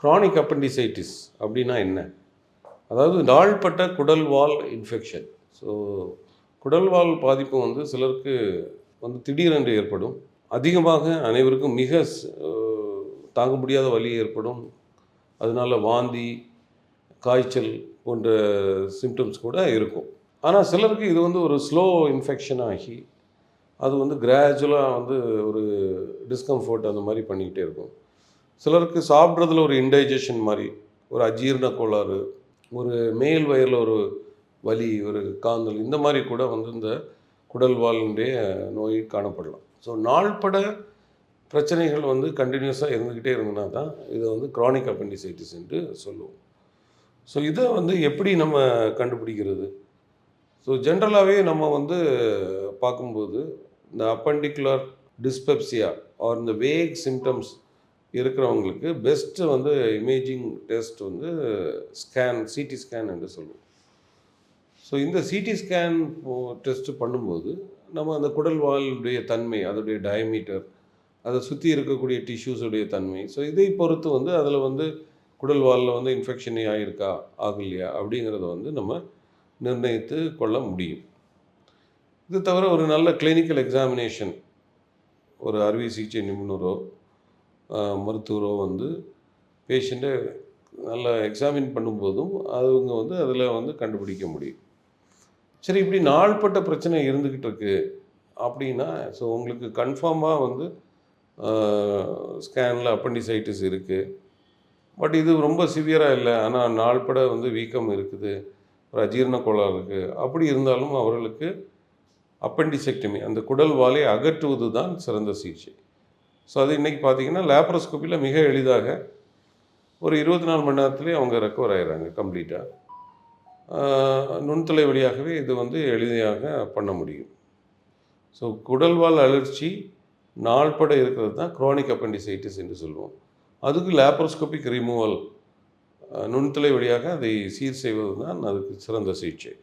Kronig appendicitis அப்படின்னா என்ன? அதாவது நாள்பட்ட குடல்வால் இன்ஃபெக்ஷன். ஸோ குடல்வால் பாதிப்பு வந்து சிலருக்கு வந்து திடீரென்று ஏற்படும். அதிகமாக அனைவருக்கும் மிக தாங்க முடியாத வலி ஏற்படும். அதனால வாந்தி, காய்ச்சல் போன்ற சிம்டம்ஸ் கூட இருக்கும். ஆனால் சிலருக்கு இது வந்து ஒரு ஸ்லோ இன்ஃபெக்ஷன் ஆகி அது வந்து கிராஜுவலாக வந்து ஒரு டிஸ்கம்ஃபர்ட் அந்த மாதிரி பண்ணிக்கிட்டே இருக்கும். சிலருக்கு சாப்பிட்றதுல ஒரு இன்டைஜஷன் மாதிரி, ஒரு அஜீரண கோளாறு, ஒரு மேல் வயிறில் ஒரு வலி, ஒரு காந்தல், இந்த மாதிரி கூட வந்து இந்த குடல்வாலினுடைய நோய் காணப்படலாம். ஸோ நாள்பட பிரச்சனைகள் வந்து கண்டினியூஸாக இருந்துக்கிட்டே இருந்ததுனா தான் இதை வந்து குரானிக் அப்பெண்டிசைட்டிஸ் என்று சொல்லுவோம். ஸோ இதை வந்து எப்படி நம்ம கண்டுபிடிக்கிறது? ஸோ ஜென்ரலாகவே நம்ம வந்து பார்க்கும்போது இந்த அப்பெண்டிகுலர் டிஸ்பெப்சியா ஆர் இந்த வேக் சிம்டம்ஸ் இருக்கிறவங்களுக்கு பெஸ்ட்டு வந்து இமேஜிங் டெஸ்ட் வந்து ஸ்கேன், சிடி ஸ்கேன் என்று சொல்லுவோம். ஸோ இந்த சிடி ஸ்கேன் டெஸ்ட்டு பண்ணும்போது நம்ம அந்த குடல்வாலுடைய தன்மை, அதோடைய டயமீட்டர், அதை சுற்றி இருக்கக்கூடிய டிஷ்யூஸுடைய தன்மை, ஸோ இதை பொறுத்து வந்து அதில் வந்து குடல்வாலில் வந்து இன்ஃபெக்ஷன் ஆகிருக்கா ஆகலையா அப்படிங்கிறத வந்து நம்ம நிர்ணயித்து கொள்ள முடியும். இது தவிர ஒரு நல்ல கிளினிக்கல் எக்ஸாமினேஷன், ஒரு அறுவை சிகிச்சை நிபுணரோ மருத்துவரோ வந்து பேஷண்ட்டை நல்லா எக்ஸாமின் பண்ணும்போதும் அவங்க வந்து அதில் வந்து கண்டுபிடிக்க முடியும். சரி, இப்படி நாள்பட்ட பிரச்சனை இருந்துக்கிட்டு இருக்கு அப்படின்னா, ஸோ உங்களுக்கு கன்ஃபார்மாக வந்து ஸ்கேனில் அப்பெண்டிசைட்டிஸ் இருக்குது, பட் இது ரொம்ப சிவியராக இல்லை, ஆனால் நாள்பட வந்து வீக்கம் இருக்குது, ஒரு அஜீரண கோளாறு இருக்குது, அப்படி இருந்தாலும் அவர்களுக்கு அப்பெண்டிசெக்டமி, அந்த குடல் வாலை அகற்றுவது தான் சிறந்த சிகிச்சை. ஸோ அது இன்றைக்கி பார்த்திங்கன்னா லேப்ரோஸ்கோப்பியில் மிக எளிதாக ஒரு 24 மணி நேரத்துலேயே அவங்க ரெக்கவர் ஆகிடுறாங்க கம்ப்ளீட்டாக. நுண்துளை வழியாகவே இது வந்து எளிதாக பண்ண முடியும். ஸோ குடல்வால் அழற்சி நாள்பட இருக்கிறது தான் குரானிக் அப்பெண்டிசைட்டிஸ் என்று சொல்லுவோம். அதுக்கு லேப்ரோஸ்கோபிக் ரிமூவல், நுண்துளை வழியாக அதை சீர் செய்வது தான் அதுக்கு சிறந்த சிகிச்சை.